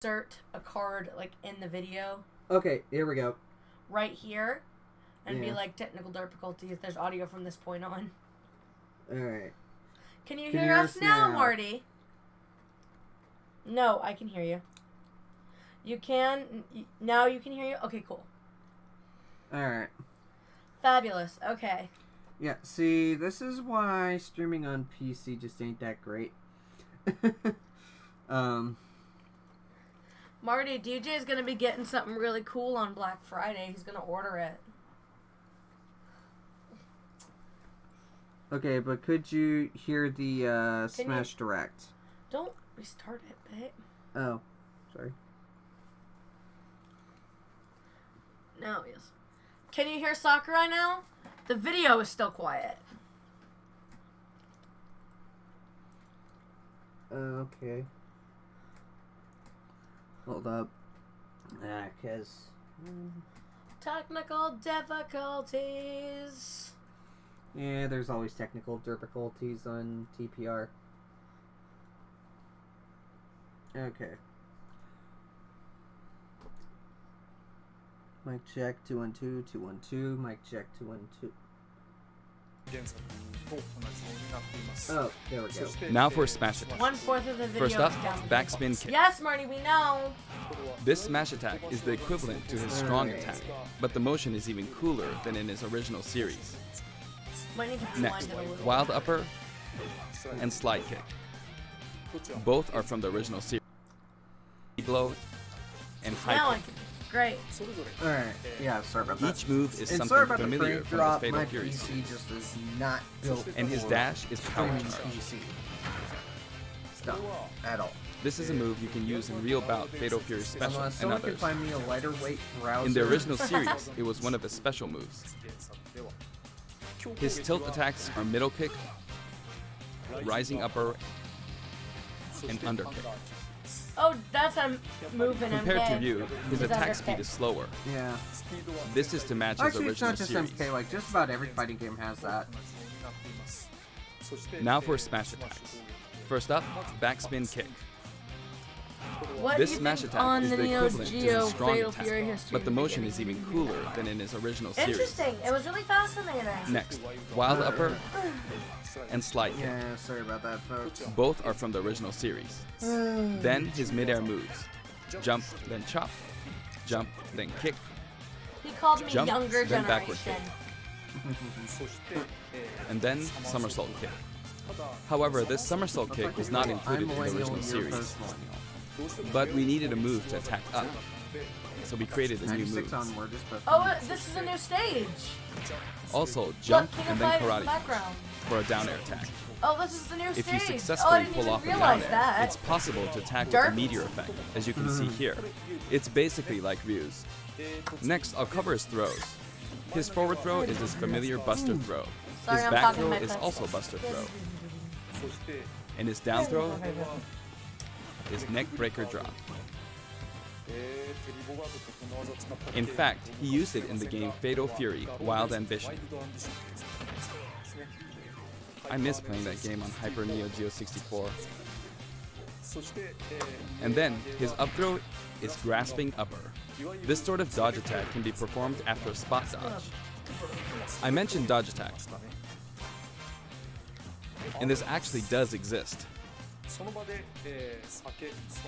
insert a card like in the video. Okay, here we go. Right here, and be Yeah. like technical difficulties. There's audio from this point on. All right. Can you Can hear you hear us us now, now? Marty? No, I can hear you. You can now. You can hear you. Okay, cool. All right. Fabulous. Okay. Yeah. See, this is why streaming on PC just ain't that great. Marty, DJ's gonna be getting something really cool on Black Friday. He's gonna order it. Okay, but could you hear the Smash Direct? Don't restart it, babe. Oh, sorry. No, yes. Can you hear Sakurai now? The video is still quiet. Okay. Hold up. Cause... Technical difficulties. Yeah, there's always technical difficulties on TPR. Okay. Mic check 212 212. Mic check 212. Oh, there we go. Now for smash attack. 1/4 of the video First up, is down. backspin kick. Yes, Marty, we know. This smash attack is the equivalent to his strong attack, but the motion is even cooler than in his original series. Might need to rewind Next, it a little. wild upper and slide kick. Both are from the original series. Blow and Now high I kick. can. Great. Alright, yeah, sorry about that. Each move is And sorry something about the familiar frame from drop. the Fatal My Fury PC series. just is not built And his for dash is power streaming charge. PC stuff at all. This is a move you can use in real bout, Fatal Fury Special, Unless and someone can others. find me a lighter weight browser. In the original series, it was one of his special moves. His tilt attacks are middle kick, rising upper, and under kick. Oh, that's a move in Compared MK. to Ryu, his His attack under speed kick. is slower. Yeah. This is to match his Actually, it's original not just series. MK. Like just about every fighting game has that. Now for smash attacks. First up, backspin kick. What This do you smash think attack on is the the Neo equivalent to Geo his strong Fatal attack, Fury history but the motion is beginning? even cooler than in his original series. Interesting. It was really fascinating. Next, wild upper and slide kick. Yeah, sorry about that, folks. Both are from the original series. Then his midair moves. Jump, then chop. Jump, then kick. He called me Jump, younger then backward generation. And then somersault kick. However, this somersault kick was not included in the millennial, original you're series, post-millennial. but we needed a move to attack up. So we created a new 96 move. onward is post. Oh, this is a new stage. Also, jump Look, King and of then Fighters in the karate background. for a down air attack. Oh, this is the new If stage. you Oh, I successfully didn't pull even off a down realize air, that. it's possible to attack with Derp. a meteor effect, as you can see here. It's basically like Ryu's. Next, I'll cover his throws. His forward throw is his familiar buster throw. Sorry, His I'm back talking throw my is pets. also buster throw. And his down throw is neck breaker drop. In fact, he used it in the game Fatal Fury Wild Ambition. I miss playing that game on Hyper Neo Geo 64. And then, his up throw is grasping upper. This sort of dodge attack can be performed after a spot dodge. I mentioned dodge attack, and this actually does exist.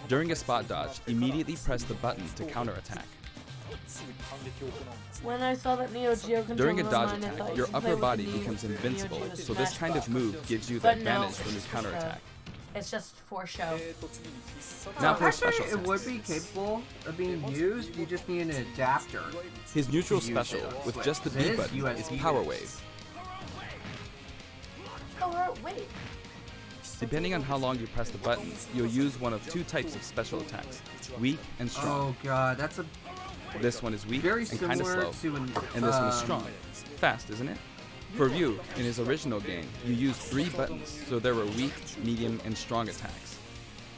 During a spot dodge, immediately press the button to counterattack. When I saw that Neo Geo controller During a on dodge mine, I thought attack, you your could play upper with body the Neo becomes Geo invincible, with so this Smash kind of button. move gives you the But no, advantage it's when you just for show. counterattack. It's just for show. Now for a Actually, special it would attack. be capable of being used. You just need an adapter. His neutral to use special, it. with just the It B is button, is USB. Power Wave. Oh, wait. Depending on how long you press the button, you'll use one of two types of special attacks, weak and strong. Oh god, that's a This one is weak very and kind of similar slow, to an. and this one is strong. Fast, isn't it? For Ryu, in his original game, you used 3 buttons, so there were weak, medium, and strong attacks.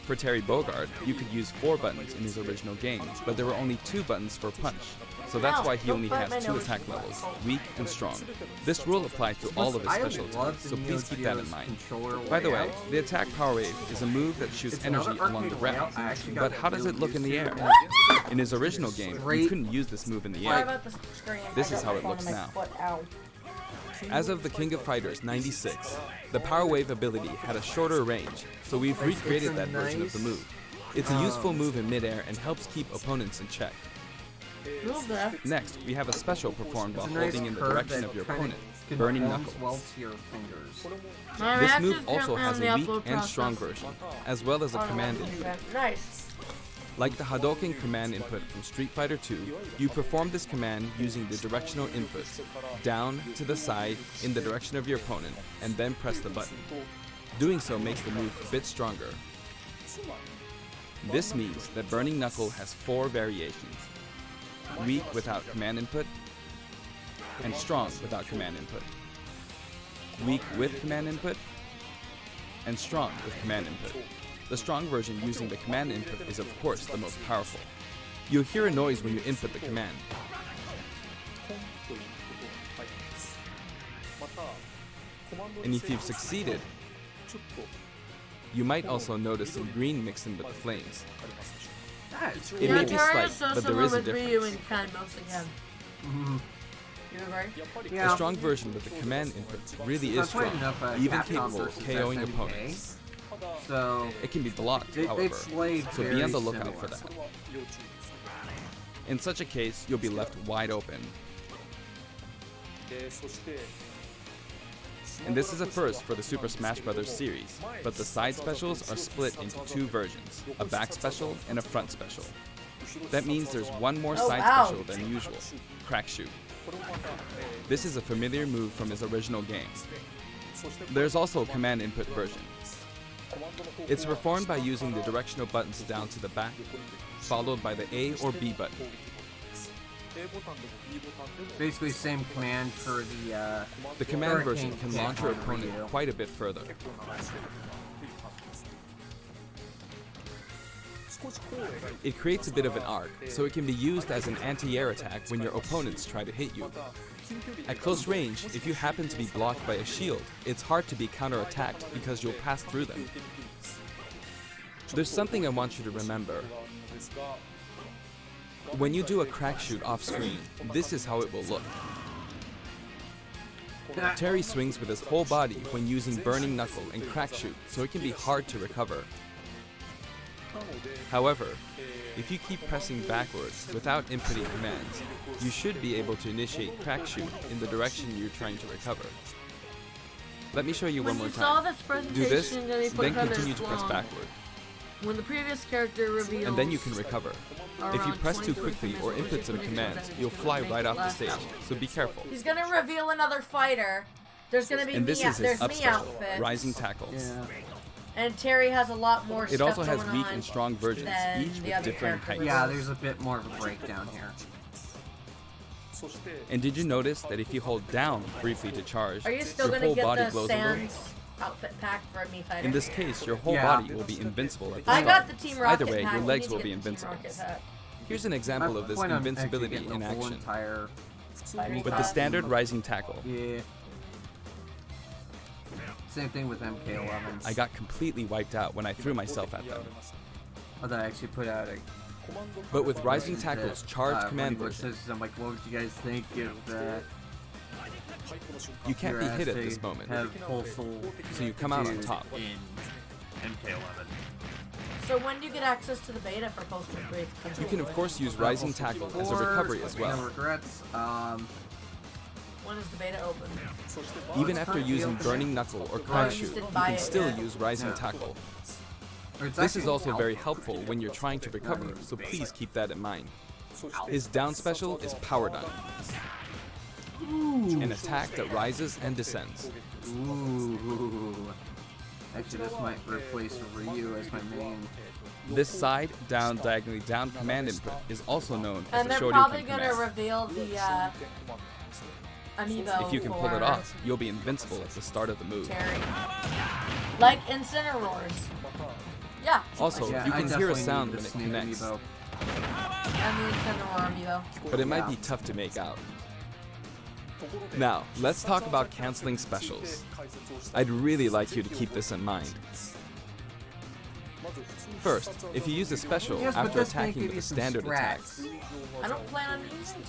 For Terry Bogard, you could use 4 buttons in his original game, but there were only 2 buttons for punch. So that's why he only has 2 attack levels, weak and strong. This rule applies to all of his special attacks, so please keep that in mind. By the way, the attack Power Wave is a move that shoots energy along the ground. But how does it look in the air? In his original game, you couldn't use this move in the Sorry air. about the screen. This I is got how my it phone looks on my now. foot. Ow. As of the King of Fighters 96, the Power Wave ability had a shorter range, so we've recreated that version of the move. It's a useful move in midair and helps keep opponents in check. Move there. Next, we have a special performed while It's a nice holding in the curve direction that of your kinda opponent, Burning conforms Knuckle. well to your fingers. My This reaction's move also currently has on the a weak upload and strong process. version, as well as a command input. Nice. Like the Hadouken command input from Street Fighter II, you perform this command using the directional inputs, down, to the side, in the direction of your opponent, and then press the button. Doing so makes the move a bit stronger. This means that Burning Knuckle has 4 variations: weak without command input, and strong without command input, weak with command input, and strong with command input. The strong version using the command input is of course the most powerful. You'll hear a noise when you input the command. And if you've succeeded, you might also notice some green mixed in with the flames. It may be Terry slight, is so but there similar is a with Ryu difference. and Ken once again. You agree? The strong version with the command input really is I've played strong, enough, even Capcom capable of versus KOing SNK, opponents. So It can be blocked, It- however, it's played so be very on the lookout similar. for that. In such a case, you'll be left wide open. And this is a first for the Super Smash Bros. Series, but the side specials are split into 2 versions, a back special and a front special. That means there's one more Oh, side wow. special than usual, Crack Shoot. This is a familiar move from his original game. There's also a command input version. It's performed by using the directional buttons down to the back, followed by the A or B button. basically same command for The command Hurricane version can can't launch your harm opponent Ryu. quite a bit further. It creates a bit of an arc, so it can be used as an anti-air attack when your opponents try to hit you. At close range, if you happen to be blocked by a shield, it's hard to be counterattacked because you'll pass through them. There's something I want you to remember. When you do a crack shoot off screen, this is how it will look. Terry swings with his whole body when using Burning Knuckle and Crack Shoot, so it can be hard to recover. However, if you keep pressing backwards without inputting commands, you should be able to initiate Crack Shoot in the direction you're trying to recover. Let me show you one When more you saw time. this presentation, Do this, they put then kind of continue to press long. backward, When the previous character reveals, and then you can recover. If you around press too 23 quickly or commits, input some which commands, predictions you'll it's fly gonna right make off the last stage, time. so be careful. He's gonna reveal another fighter. There's gonna be And this me. is his There's up me special, outfits. Rising Tackle. Yeah. And Terry has a lot more It stuff also has going weak on and strong versions, than each the with other different characters. heights. Yeah, there's a bit more of a breakdown here. And did you notice that if you hold down briefly to charge, Are you still your gonna whole get body the glows over? Sans outfit pack for a me fighter? In this case, your whole Yeah. body will be invincible at the I start. got the Team Rocket Either way, pack. your We legs need to will be get the Team invincible. Rocket pack. Here's an example of this Plan on actually invincibility getting in the whole action. entire Spider With the Class. standard Rising Tackle, yeah. Same thing with MK11. I got completely wiped out when I threw myself at them. Oh, that actually put out a But with Rising Tackle's charged command Hollywood version, Sisters, I'm like, what would you guys think if you can't your be ass hit at to this moment, have Postal so you come out on dude top. in MK11? So when do you get access to the beta for Postal 3? You can of course use Rising Tackle as a recovery as No well. regrets. When is the beta open? Even after using Burning Knuckle or Crack you just Shoot, didn't you buy can it still yet. use Rising Yeah. Tackle. or it's This is actually also very helpful. helpful when you're trying to recover, so please keep that in mind. His down special is Power Down, an attack that rises and descends. Ooh. Actually, this might replace Ryu as my main. This side, down, diagonally down command input is also known as And the they're probably Shoryuken gonna command. reveal the amiibo If you can pull it for off, you'll be invincible at the start of the move. Terry. Like Incineroars. Yeah. Also, Yeah, you I can hear a definitely sound need when this it new connects, amiibo. I mean, Cinnamon amiibo. but it might Yeah. be tough to make out. Now, let's talk about canceling specials. I'd really like you to keep this in mind. First, if you use a special Yes, but after this may attacking give with you a some standard attack, strats. I don't plan on using it.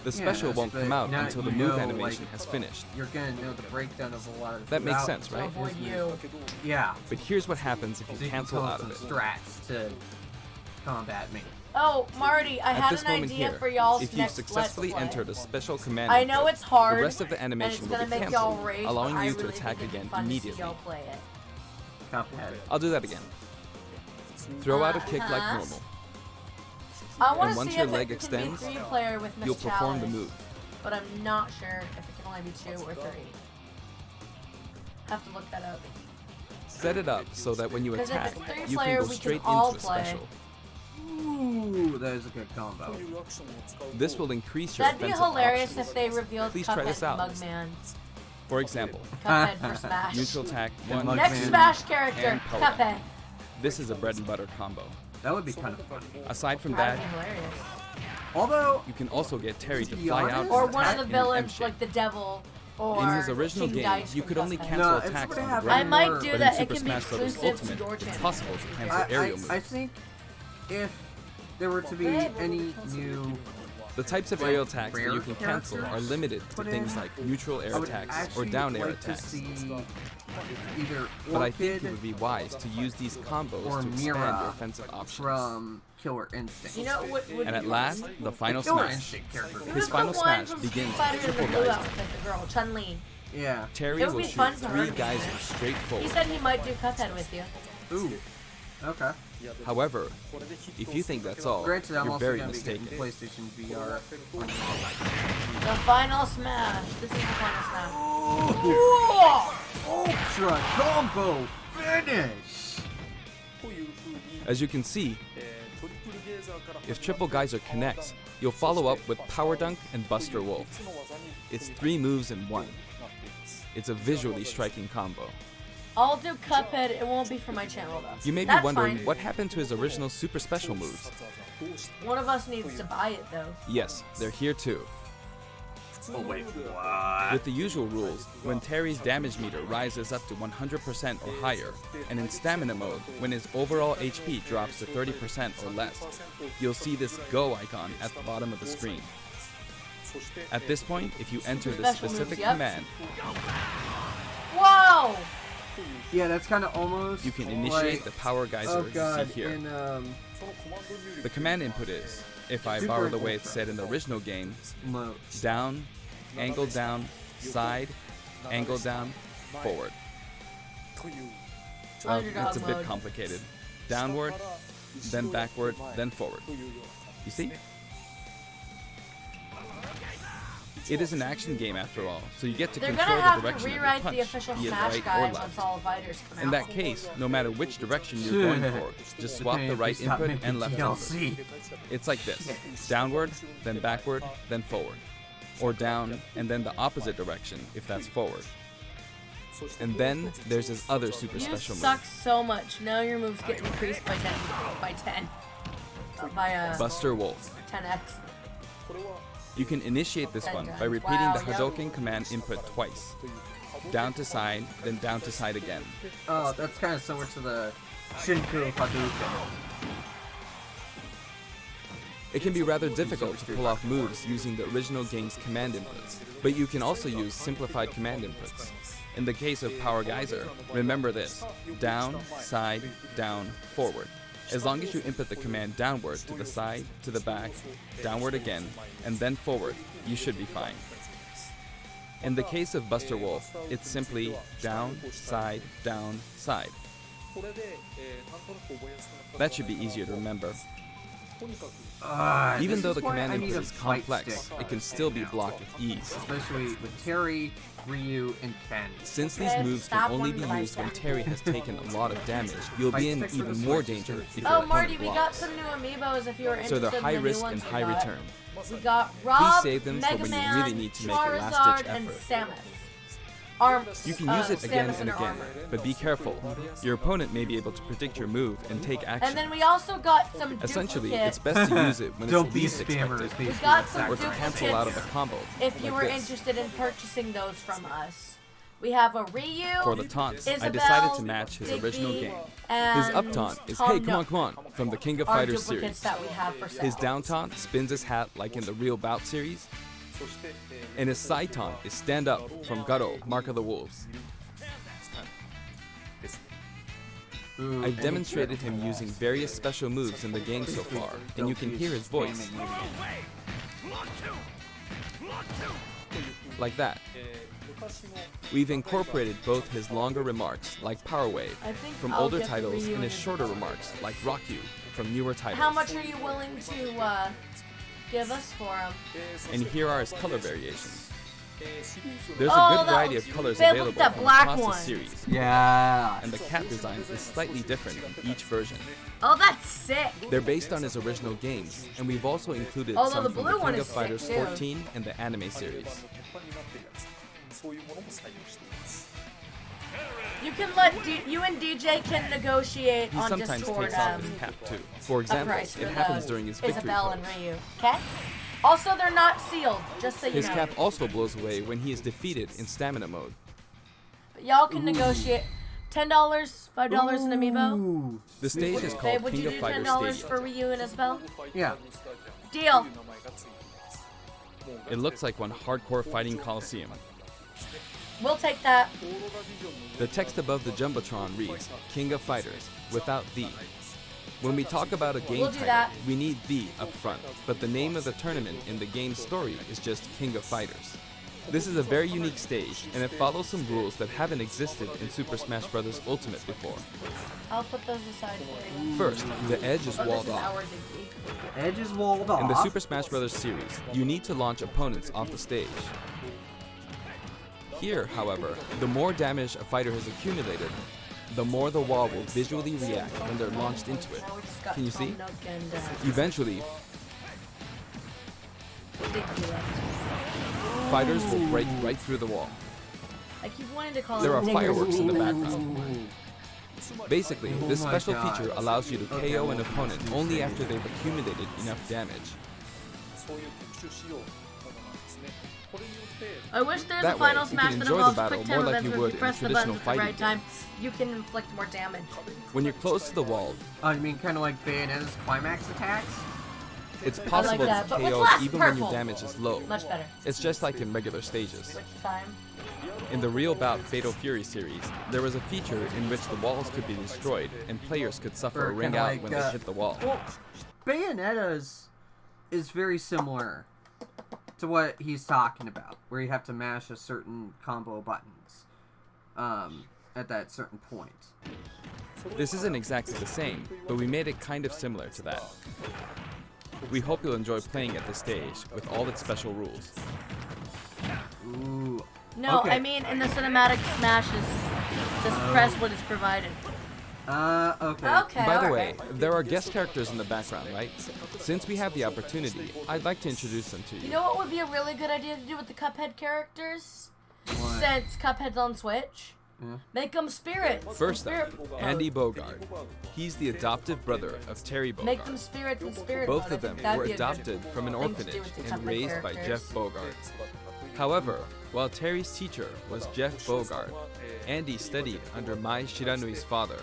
the special Yes, won't but come out now until the you move know, animation like, has finished. You're gonna know the breakdown of a lot of That makes routes sense, right? To avoid you. Yeah. But here's what happens if So you you can cancel come up out of with it. some strats to combat me. Oh, Marty, I At had this an moment idea here, for y'all's if you've next successfully Let's Play. entered a special command I know input, it's hard, the rest of the and it's animation will gonna be make y'all cancelled, rage, allowing but you I to really attack think it'd be again fun to see immediately. y'all play it. Cuphead. I'll do that again. Throw out a kick like Uh-huh. normal. I want And to once see your if leg it can be extends, 3-player with Miss You'll perform the Chalice, move. but I'm not sure if it can only be 2 or 3. Have to look that up. Set it up so that when you 'Cause if attack, it's you 3-player, can go we can straight all into a play. special. Ooh, that is a good combo. This will increase your That'd be offensive hilarious options. if they revealed Please Cuphead try this out. Mugman. For example, Cuphead for Smash. neutral attack And 1, Next Mugman. Smash character, and power. Cuphead. This is a bread and butter combo. That would be kind of fun. Aside from That'd that, be hilarious. Although, you can also get Terry to To be fly honest, out Or and one of attack the in an villains, M shape. like the devil, or In his original King game, Dice you from could only Cuphead. cancel No, it's attacks gonna on have the I ground. might more- do But that. in It Super can be Smash Bros. exclusive to Ultimate, your it's channel. possible to cancel aerial moves. I think if there were to be any new, The types of aerial attacks that you can rare cancel are characters limited to put things in, like neutral air I would attacks or actually down air like to attacks. see either But I think it Orchid would be wise to use these combos or to expand Mira your offensive options. from Killer Instinct. You know what would And at be last, fun? the final Killer smash. Instinct character. Who's His the final one smash from begins Street with Fighter in the triple blue geyser. outfit, the girl, Chun-Li. Yeah. Terry It would will be shoot fun for her 3 to be geysers there. straight He forward. said he might do Cuphead with you. Ooh. Okay. However, if you think that's all, Granted, I'm you're also very gonna be mistaken. getting PlayStation VR. The final smash. This is the final smash. Ultra combo finish. As you can see, if Triple Geyser connects, you'll follow up with Power Dunk and Buster Wolf. It's 3 moves in 1. It's a visually striking combo. I'll do Cuphead. It won't be for my channel though. You may be That's wondering fine. what happened to his original super special moves. One of us needs to buy it though. Yes, they're here too. Oh wait, what? With the usual rules, when Terry's damage meter rises up to 100% or higher, and in stamina mode, when his overall HP drops to 30% or less, you'll see this Go icon at the bottom of the screen. At this point, if you enter this Special moves, specific yep. command, Whoa! Yeah, that's kind of almost. you can initiate like, the Power Geyser Oh you god, see here. in The command input is, if I Super borrow the way Ultra. it's said in the original game, mode. down, angle down, side, angle down, forward. Underdog It's a bit mode. complicated. Downward, then backward, then forward. You see? It is an action game after all, so you get to They're control gonna the have to direction of your rewrite punch, the official be it Smash right or guide left. once all the fighters come out. In that case, no matter which direction you're going for, just swap the right input and left input. DLC. It's like this: downward, then backward, then forward. Or down, and then the opposite direction, if that's forward. And then there's his other super You special suck move, so much. Now your moves get increased by 10. By 10. By Buster Wolf. 10x. You can initiate this one by repeating the Hadouken command input twice. Down to side, then down to side again. Oh, that's kind of similar to the Shinku Hadouken. It can be rather difficult to pull off moves using the original game's command inputs, but you can also use simplified command inputs. In the case of Power Geyser, remember this: down, side, down, forward. As long as you input the command downward to the side, to the back, downward again, and then forward, you should be fine. In the case of Buster Wolf, it's simply down, side, side. That should be easier to remember. Even though the command input is complex, it can still be blocked with ease. Especially with Terry, Ryu, and Ken. Since these moves can only be used when Terry has taken a lot of damage, you'll be in even more danger if your Oh, Marty, opponent we got blocks. some new amiibos if you were So interested they're high in the risk new and ones we high got. return. We got Rob, save them for Mega when you Man, really need to make a Charizard, last-ditch and effort. Samus. You can use it again Samus in and her again, armor. but be careful. Your opponent may be able to predict your move and take action. And then we also got some Essentially, duplicates. it's best to use it when it's Don't be least spammers. expected, We got some or to cancel out of a duplicates combo. if you like were this. interested in purchasing those from us. We have a Ryu. For the taunts, I Isabelle, decided to match his original Digby, game. and His up taunt is Tom "Hey, come on, Nook come on" from the King of are Fighters duplicates series. that we have for sale. His down taunt spins his hat like in the Real Bout series. And his side taunt is "Stand Up" from Garo, Mark of the Wolves. Ooh, I've demonstrated him using various special moves in the game so far, and you can hear his voice. Like that. We've incorporated both his longer remarks, like Power Wave, I think from I'll older get the titles, Ryu and his and shorter remarks, like Rock You, from newer titles. How much are you willing to give us for them? And here are his color variations. There's Oh, a good that variety looks- of colors babe, look at available that from black across the one. series, Yeah. and the cat design is slightly different in each version. Oh, that's sick. They're based on his original games, and we've also included Although some the from blue the one King is of Fighters sick, too. 14 and the anime series. You can let you and DJ can negotiate He on sometimes Discord takes off his cap too. For a example, price for it happens the during his victory Isabelle pose. and Ryu. Okay. Also, they're not sealed, just so you His know. cap also blows away when he is defeated in stamina mode. But y'all can negotiate. $10, $5 an amiibo. Ooh. The stage is Babe, called would King you of do Fighters $10 Stadium. for Ryu and Isabelle? Yeah. Deal. It looks like one hardcore fighting coliseum. We'll take that. The text above the Jumbotron reads, King of Fighters, without the. When we talk about a game We'll do title, that. we need the up front, but the name of the tournament in the game's story is just King of Fighters. This is a very unique stage, and it follows some rules that haven't existed in Super Smash Bros. Ultimate before. I'll put those aside for you. First, the edge is Oh, this walled is off. our Digby. Edge is walled off. In the Super Smash Bros. Series, you need to launch opponents off the stage. Here, however, the more damage a fighter has accumulated, the more the wall will visually react when they're launched into it. Now we just got Can you Tom see? Nook and Eventually, Digby left. fighters will break right through the wall. I keep wanting to call There it are niggers. fireworks in the background. Ooh. Basically, this Oh my special God. feature allows you to Okay, KO well, an opponent that's only insane. after they've accumulated enough damage. I wish there's That a final way, you smash can that enjoy the involves battle quick more time like events you where would if you in press the traditional buttons at the right fighting time, you can inflict more damage. When you're close to the wall, Oh, you mean kind of like Bayonetta's climax attacks? it's possible that, to but with KO less even when purple. your damage is low. Much better. It's just like in regular stages. Which time? In the Real Bout Fatal Fury series, there was a feature in which the walls could be destroyed and players could suffer a Or ring kinda out like, when they hit the wall. Well, Bayonetta's is very similar to what he's talking about, where you have to mash a certain combo buttons at that certain point. This isn't exactly the same, but we made it kind of similar to that. We hope you'll enjoy playing at this stage with all its special rules. Ooh. No, Okay. I mean in the cinematic smashes, just press what is provided. Okay. Okay. By the alright. way, there are guest characters in the background, right? Since we have the opportunity, I'd like to introduce them to You you. know what would be a really good idea to do with the Cuphead characters? What? Since Cuphead's on Switch, Yeah. make them spirits. First Spirit up, mode. Andy Bogard. He's the adoptive brother of Terry Make them Bogard. spirits and spirit Both mode. of I them think that'd were be a good adopted from an thing to do orphanage with the and Cuphead raised by characters. Jeff Bogard. However, while Terry's teacher was Jeff Bogard, Andy studied under Mai Shiranui's father.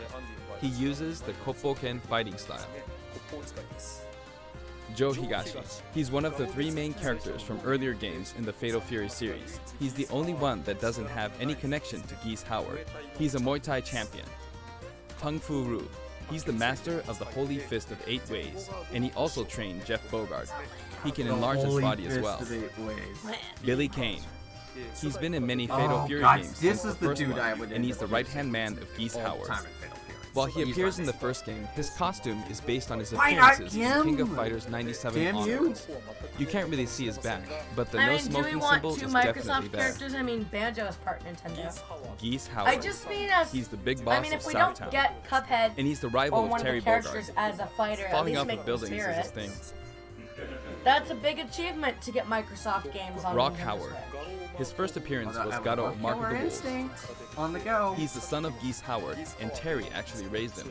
He uses the Koppoken fighting style. Joe Higashi. He's one of the three main characters from earlier games in the Fatal Fury series. He's the only one that doesn't have any connection to Geese Howard. He's a Muay Thai champion. Tung Fu Ru. He's the master of the Holy Fist of 8 Ways, and he also trained Jeff Bogard. He can enlarge his Holy body as Fist well. of 8 ways. Billy Kane. He's been in many Fatal Oh, Fury God, games this since is the the first dude one, I would and he's end the up right-hand man of Geese All the Howard. time in Fatal Fury. While he He's appears my in the favorite. first game, his costume is based on his Why not appearances in King of him? Fighters 97 Damn you. onwards. You can't really see his back, but the I no mean, do we smoking want symbol two is definitely Microsoft there. characters? I mean, Banjo is part Nintendo. Geese Howard. I just mean as. He's the big boss I mean, of if we don't Southtown. get Cuphead And he's the rival or of one Terry of the characters Bogard. as a fighter, at Falling least off make of them buildings is spirits. his thing. That's a big achievement to get Microsoft games on Rock Nintendo Howard. Switch. His first appearance was I Garo, love Mark of Killer the Wolves. Instinct on the go. He's the son of Geese Howard, and Terry actually raised him.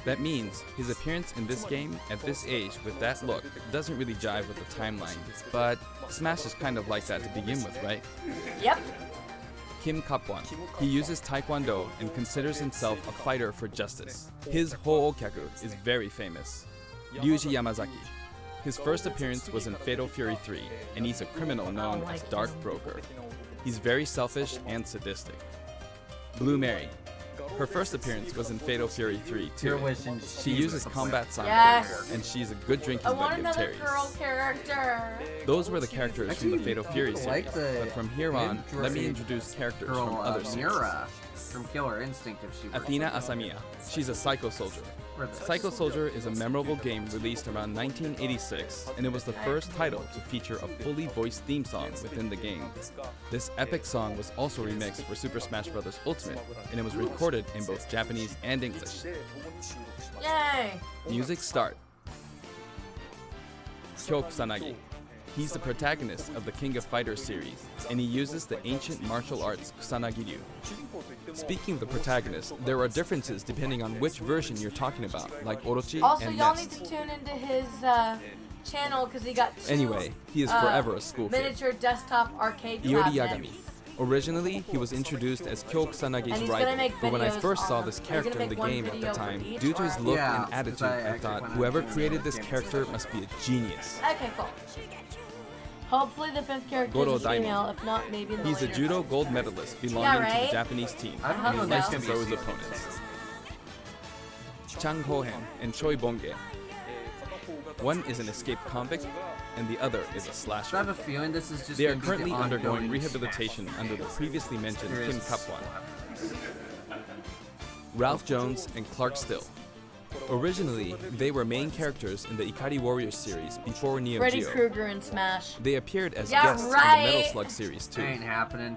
That means his appearance in this game at this age with that look doesn't really jive with the timeline, but Smash is kind of like that to begin with, right? Yep. Kim Kapwan. He uses Taekwondo and considers himself a fighter for justice. His Ho'okyaku is very famous. Ryuji Yamazaki. His first appearance was in Fatal Fury 3, and he's a criminal known as Dark Broker. He's very selfish and sadistic. Blue Mary. Her first appearance was in Fatal Fury 3 You're too. wishing She uses combat sound Yes. and she's a good drinking I want buddy of another Terry's. girl character. Those were the characters from the Actually, Fatal Fury people series, like the but from here on, let me mid-range introduce characters girl, from other series. Mira from Killer Instinct if she were Athena Asamiya. She's a Psycho Soldier. Psycho Soldier is a memorable game released around 1986, and it was the first title to feature a fully voiced theme song within the game. This epic song was also remixed for Super Smash Bros. Ultimate, and it was recorded in both Japanese and English. Yay. Music start. Kyo Kusanagi. He's the protagonist of the King of Fighters series, and he uses the ancient martial arts Kusanagi-ryu. Speaking of the protagonist, there are differences depending on which version you're talking about, like Orochi Also, and y'all Nest. need to tune into his channel because he got two, Anyway, he is forever a school kid. miniature desktop arcade Iori cabinets. Yagami. Originally, he was introduced as Kyo And Kusanagi's he's rival, gonna make but when I videos first saw on this them. character You're in the gonna make game one at the video for time, each, due to his or- look Yeah, and 'cause attitude, I I actually thought went whoever on to created the this game character too. must be a genius. Okay, cool. Hopefully the fifth character Goro is a female, Daimon. if not, maybe in the He's a later judo fights. gold medalist belonging to right? the Japanese team, I and hope he so. likes to That's throw his gonna be opponents. Chang Ho-hen and Choi Bonge. One is an escaped convict, and the other is a I slasher. have a feeling this is just They are gonna be the currently undergoing ongoing rehabilitation Smash under the previously mentioned There Kim is- Kapwan. Ralph Jones and Clark Still. Originally, they were main characters in the Ikari Warriors series before Neo Freddy Geo. Krueger in Smash. They appeared as Yeah, guests in the right. Metal Slug series too. Ain't happening.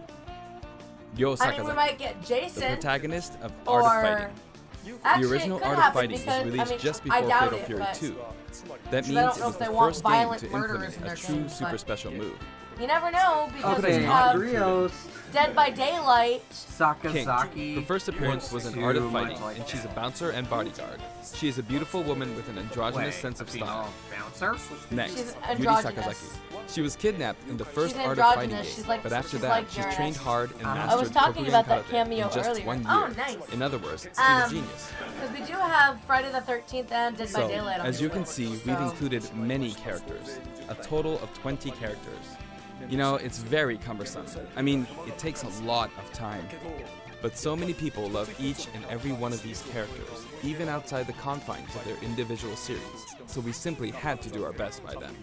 Ryo I mean, we Sakazaki, might get the Jason, protagonist of or Art of Fighting. Actually, The original it could Art of happen Fighting because, was released I mean, just I before doubt Fatal it, Fury but 2. That I don't means know it if was they the want first game violent to murderers implement in a their true games, super but- special move. You never know because Okay, we not have Grios, Dead by Daylight. King. Sakazaki. Her first appearance was in too Art of much Fighting, like and she's a that. bouncer and bodyguard. She is a beautiful woman with an androgynous Wait, sense of a female style. bouncer? Next, She's Yuri androgynous. Sakazaki. She was kidnapped in the first She's Art of Fighting androgynous. game, She's like- but after she's that, like she's Uranus. trained hard and I mastered was talking Kokugan about that Karate cameo in just earlier. 1 year. Oh, nice. In other words, she's a genius. Because we do have Friday the 13th and Dead by So, Daylight on as you the can list, see, we've so- included many characters, a total of 20 characters. You know, it's very cumbersome. I mean, it takes a lot of time. But so many people love each and every one of these characters, even outside the confines of their individual series, so we simply had to do our best by them.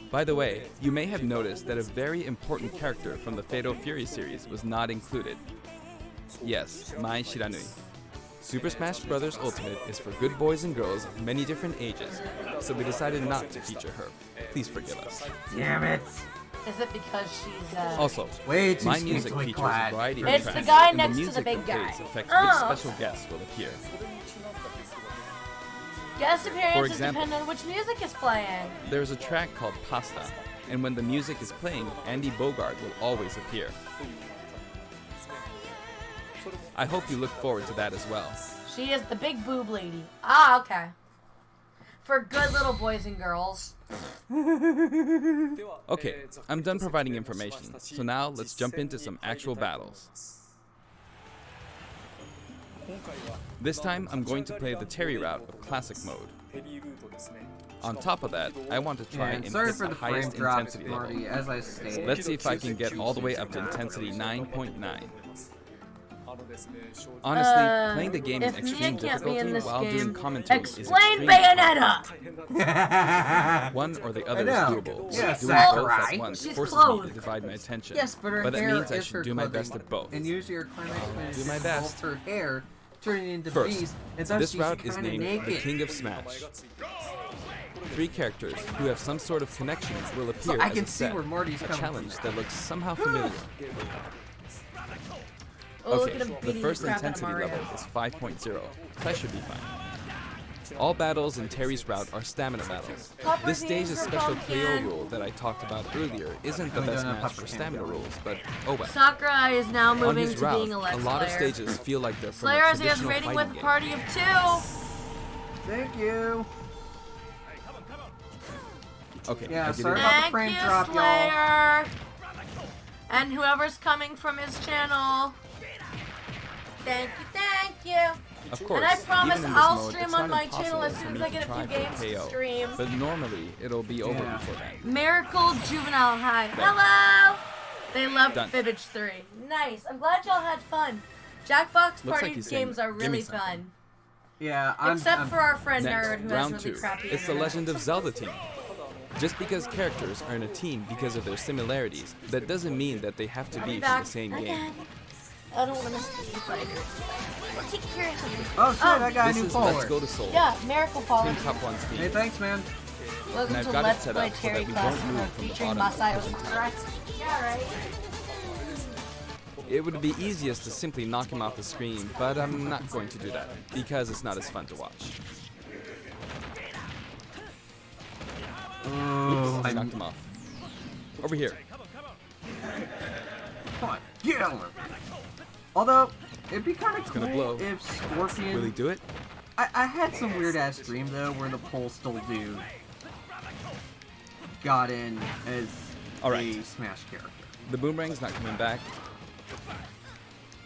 By the way, you may have noticed that a very important character from the Fatal Fury series was not included. Yes, Mai Shiranui. Super Smash Bros. Ultimate is for good boys and girls of many different ages, so we decided not to feature her. Please forgive us. Damn it. Is it because she's Also, Way too my music scantily features clad. a variety of It's the tracks, guy and next to the music big that plays guy. affects Oh. which special guests will appear. guest appearances example- depend on which music is playing. There's a track called Pasta, and when the music is playing, Andy Bogard will always appear. I hope you look forward to that as well. She is the big boob lady. Ah, okay. For good little boys and girls. Okay, I'm done providing information, so now let's jump into some actual battles. This time, I'm going to play the Terry route of Classic Mode. On top of that, I want to try And and sorry hit for the the frame highest drops, intensity level. Marty, as I stated. Let's see if I can get all the way up to intensity 9.9. Honestly, playing the game in if Mia extreme can't be in difficulty this while doing game, commentary is explain extremely hard. Bayonetta! One or the other is know. doable. Yes, Doing both Sakurai. at once She's forces me to clothed. divide my attention. Yes, but her that hair means I is should her do my clothing. best at both. And usually her climax do is my best. her hair turning into First, bees, and thus this she's route is kinda named naked. the King of Smash. 3 characters who have some sort of connection will appear I as can a see set, where Marty's a coming challenge from. that looks somehow familiar. Oh, look Okay, at him the beating first the crap out of intensity Mario. level is 5.0, so I should be fine. All battles in Terry's route are stamina battles. Pupper This stage's Beans for special KO pumpkin. rule that I talked about earlier isn't the We best don't have match Pupper for Beans. stamina rules, but oh well. Sakurai is now On moving his to route, being a Let's a lot of Player. stages feel like they're from Slayer a has a traditional rating fighting with a game. party of 2. Thank you. Okay, Yeah, I get sorry it. about the Thank frame you, drop, y'all. Slayer. And whoever's coming from his channel. Thank you, thank you. Of course, And I promise even in this I'll mode, stream it's on not my channel as impossible soon as for I me get a to few try games for to KO, stream. But normally, it'll be over Yeah. before that. Miracle Juvenile High. Hello! They love Done. Fibbage 3. Nice. I'm glad y'all had fun. Jackbox Looks Party like he's saying, games are "Give me really something." fun. Yeah, I'm. Except I'm- for our friend Next, Nerd who has round really 2. crappy It's the internet. Legend of Zelda team. Just because characters are in a team because of their similarities, that doesn't mean that they have to be from Back the same again. game. I don't want to miss the fighters. Let's take curious of this. Oh shit! I got a This new is follower. Let's Go to Seoul. Yeah, Miracle Fallen. Team Top 1 Hey, speed. thanks, man. Welcome And I've to got it Let's set Play up so Terry that we Class don't move from the featuring bottom. Masayo Correct? Yeah, right. It would be easiest to simply knock him off the screen, but I'm not going to do that because it's not as fun to watch. Oh, I knocked him off. Over here. Come on, get over. Although, it'd be kind of gonna cool blow. if Scorpion. Will he do it? I had some weird ass dream though where the Postal dude got in as Alright. a Smash character. The boomerang's not coming back.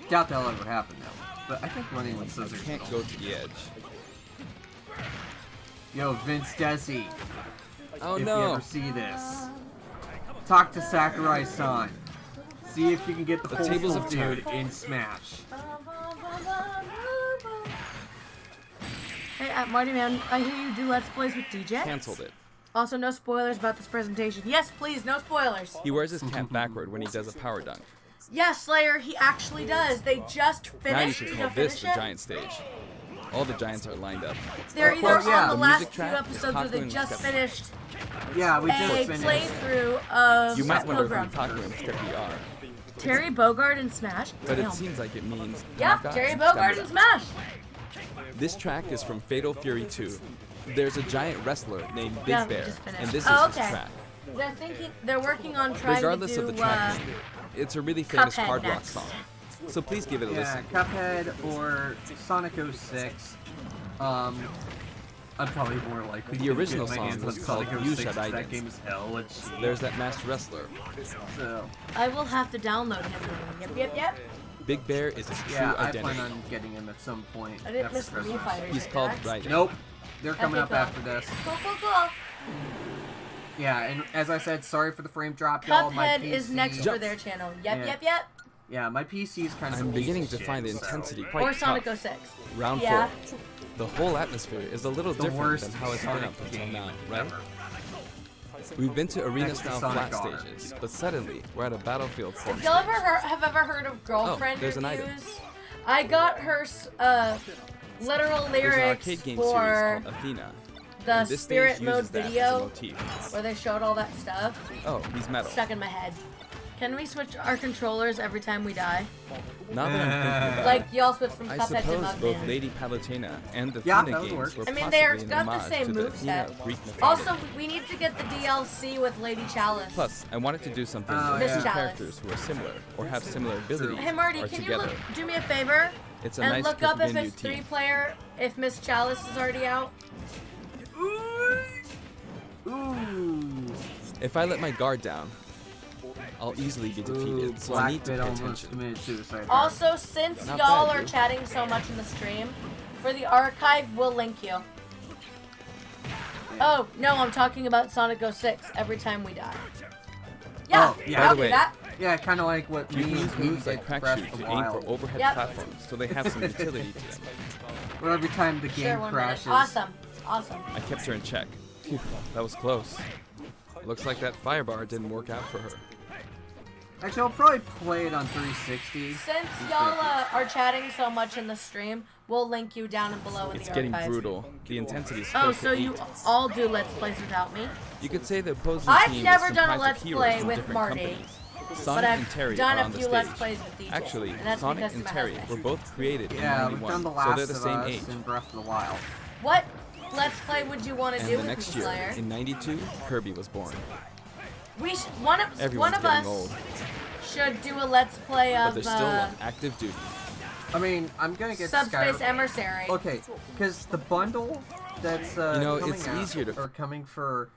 Doubt that'll ever happen though. But I think running with scissors. Can't will. go to the edge. Yo, Vince Desi, Oh if you no! ever see this, talk to Sakurai-san. See if you can get the tables Postal have dude turned. in Smash. Hey, Marty Man, I hear you do Let's Plays with DJ. Cancelled it. Also, no spoilers about this presentation. Yes, please, no spoilers. He wears his cap backward when he does a power dunk. Yes, Slayer, he actually does. They just finished. Now you should Did call you this finish the it? giant stage. All the giants are lined up. They're Of either course, yeah. on the The last music few track is episodes or they Taku just and finished Yeah, we a just finished. playthrough of You might wonder Program. who Taku and Steppy are, Terry Bogard in Smash. but Damn. it seems like it means Yeah, Tanaka Terry and Bogard Stamina. in Smash. This track is from Fatal Fury 2. There's a giant wrestler named Big Yeah, we Bear, just finished. and this Oh, is okay. his track. They're working on trying Regardless to of do the track name, it's a really famous Cuphead hard rock next. song. So please give it a Yeah, listen. Cuphead or Sonic 06. I'm probably more likely The to original get my song hands was on called Sonic You 06, Shall Die That Dance. game is hell and cheap. There's that masked wrestler. So, I will have to download him. Yep. Big Bear is his true yeah, I identity. plan on getting him at some point. I didn't after miss the Christmas. Mii Fighters. He's right, called Max? Raiden. Nope. They're coming Okay, up cool. after this. Cool. Yeah, and as I said, sorry for the frame drop, y'all. My Cuphead PC, is next for their channel. Yep. Yeah, my PC is kind of. I'm beginning to find the shit, so- intensity Or quite Sonic tough. 06. Round Yeah. 4. The whole atmosphere is a little The different worst than how it's been Sonic up until game now, right? ever. We've been to Next to arena-style Sonic flat R. stages, but suddenly we're at a battlefield If format. y'all have ever heard of girlfriend there's an reviews, item. I got her literal There's an lyrics arcade game for series called Athena. the and this Spirit stage Mode uses that as a video motif. where they showed all that stuff Oh, he's metal. stuck in my head. Can we switch our controllers every time we die? Now that I'm thinking about Like y'all switch from it, I Cuphead to suppose both Mugman. Lady Palutena and the Yeah, Athena that would games work. were I mean, possibly they're an got the homage same to the moveset. Athena Greek mythology. Also, we need to get the DLC with Lady Chalice. Plus, I wanted to do something Oh, where Miss two Chalice. characters who are similar or have similar abilities Hey Marty, are can together. you do me a favor It's a and nice look up if Pokemon it's team. 3-player, if Miss Chalice is already out? Ooh. If I let my guard down, I'll easily be defeated, Ooh, so I need to Blackbit pay almost attention. committed suicide. Also, since Not y'all bad, are dude. chatting so much in the stream, for the archive, we'll link you. Oh, no, I'm talking about Sonic 06 every time we die. Yeah, Oh, yeah. I'll By the do way, that. Yeah, kind of like what You can me use and Pete moves like did Crack Breath Shoot of to the aim for Wild. overhead Yep. platforms, so they have some utility to them. Where every time the Sure, game 1 crashes. minute. Awesome. I kept her in check. Phew, that was close. Looks like that fire bar didn't work out for her. Actually, I'll probably play it on 360. Since y'all are chatting so much in the stream, we'll link you down and below in It's the getting archive. brutal. The intensity is Oh, close so to you 8. all do Let's Plays without me? You could say the opposing I've team never is done a comprised Let's of heroes Play from with different Marty, companies. but Sonic and I've Terry done are a on the few stage. Let's Plays with DJ. Actually, and that's Sonic because and of my Terry husband. were both created in Yeah, we've 91, done The so Last they're the of same Us age. and Breath of the Wild. What? let's play would you want to And do the with next me, year, Slayer? in '92, Kirby was born. One Everyone's of getting us old, should do a let's play but of they're still on active duty. I mean, I'm gonna get Subspace Skyrim. Emissary. Okay, because the bundle that's coming it's out, easier to- or coming for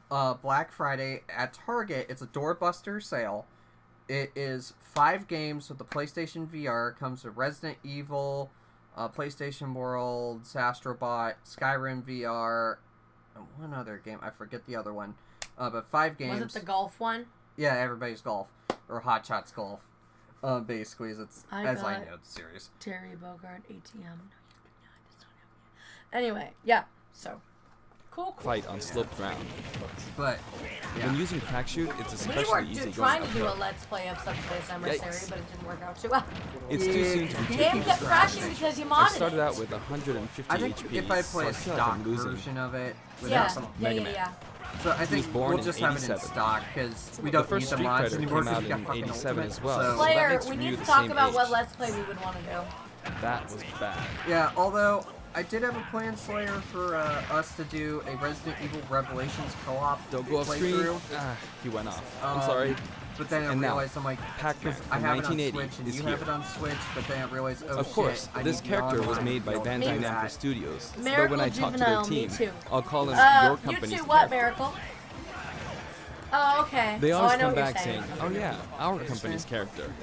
Black Friday at Target. It's a doorbuster sale. It is 5 games with the PlayStation VR. It comes with Resident Evil, PlayStation Worlds, Astrobot, Skyrim VR, and one other game. I forget the other one. But 5 games. Was it the golf one? Yeah, Everybody's Golf or Hot Shots Golf. Basically, as I know the series. Terry Bogard ATM. Anyway, yeah. So cool. Fight on sloped ground. But yeah. When using Crack Shoot, it's We especially were easy going trying to do a uphill. let's play of Subspace Emissary, Yikes. but it didn't work out too well. It's too soon to be Game taking kept this crashing round. because you I modded started it. out with 150 I think HP, if I so play I a feel like stock I'm losing. version of it, Yeah, without some, yeah, Mega yeah, Man. yeah. so I think born we'll in just have it in 87. stock because we The don't first need the Street mods Fighter anymore. came 'cause out we got in fucking 87 Ultimate, as well. so- So that Slayer, makes we you need the to talk same about age. what let's play we would want to do. That was bad. Yeah, although I did have a plan, Slayer, for us to do a Resident Evil Revelations co-op Don't go off screen. playthrough. He went off. I'm sorry. But then I And now, realized I'm like, Pac-Man I from have it on 1980 Switch and is you here. have it on Switch, but then I realized, oh Of course, shit, I this need the character was online made by to be able to Bandai do Namco that. Studios. But Miracle when I talk to Juvenile, their me team, too. I'll call him your You company's two, what, character. Miracle? Oh, okay. They oh, always I know come what you're back saying, saying. "Oh yeah, our company's character."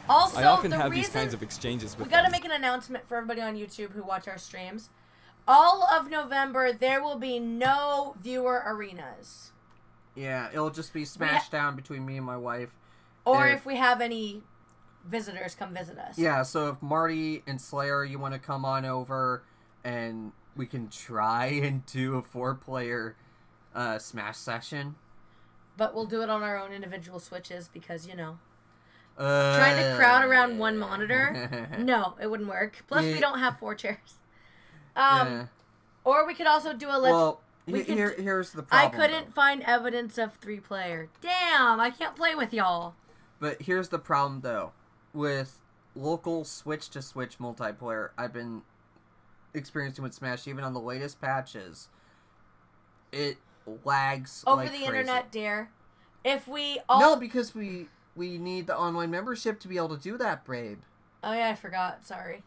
Also, I often the have reason these kinds of exchanges with we gotta them. make an announcement for everybody on YouTube who watch our streams. All of November, there will be no viewer arenas. Yeah, it'll just be smashed down between me and my wife. Or If- if we have any visitors come visit us. Yeah, so if Marty and Slayer, you want to come on over and we can try and do a 4-player Smash session. But we'll do it on our own individual Switches because, Trying trying to crowd around one monitor, no, it wouldn't work. Plus, Yeah. we don't have 4 chairs. Yeah. Or we could also do a let's... Well, we could- here's the I problem. couldn't find evidence of 3-player. Damn, I can't play with y'all. But here's the problem, though. With local Switch-to-Switch multiplayer, I've been experiencing with Smash, even on the latest patches, it lags Over like the crazy. internet, dear. If we all... No, because we need the online membership to be able to do that, Brabe. Oh, yeah, I forgot. Sorry.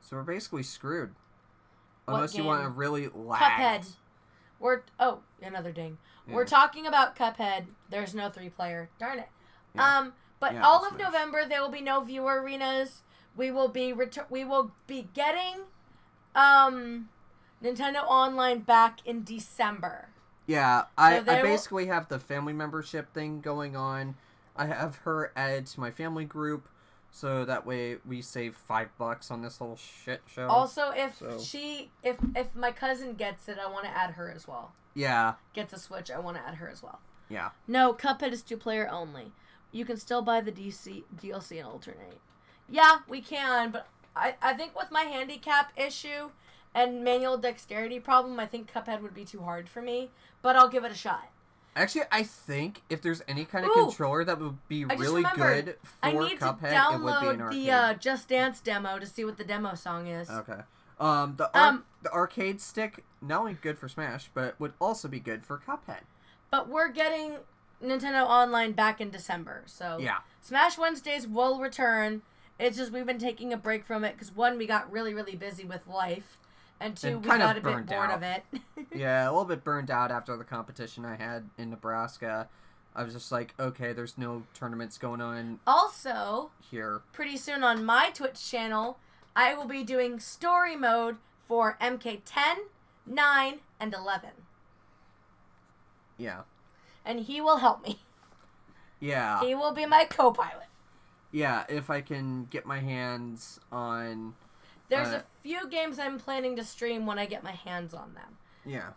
So we're basically screwed. What Unless you want to game? really lag. Cuphead. Another ding. Yeah. We're talking about Cuphead. There's no 3-player. Darn it. Yeah. But Yeah, all it's of Smash. November there will be no viewer arenas. We will be getting Nintendo Online back in December. Yeah, I there will- basically have the family membership thing going on. I have her added to my family group, so that way we save $5 on this whole shit show. Also, if So- if my cousin gets it, I want to add her as well. Yeah, Gets a Switch, I want to add her as well. yeah. No, Cuphead is 2-player only. You can still buy the DLC and alternate. Yeah, we can, but I think with my handicap issue and manual dexterity problem, I think Cuphead would be too hard for me, but I'll give it a shot. Actually, I think if there's any kind of Ooh, controller that would be I just really remembered, good for I need Cuphead, to it would be an download arcade. the Just Dance demo to see what the demo song is. Okay. The arcade stick, not only good for Smash, but would also be good for Cuphead. But we're getting Nintendo Online back in December, so Yeah. Smash Wednesdays will return. It's just we've been taking a break from it because 1, we got really, really busy with life, and 2, And we kind of got a bit burned bored out. of it. Yeah, a little bit burned out after the competition I had in Nebraska. I was just like, okay, there's no tournaments going on Also, here. pretty soon on my Twitch channel, I will be doing story mode for MK10, 9, and 11. Yeah. And he will help me. Yeah. He will be my co-pilot. Yeah, if I can get my hands on... There's a few games I'm planning to stream when I get my hands on them. Yeah.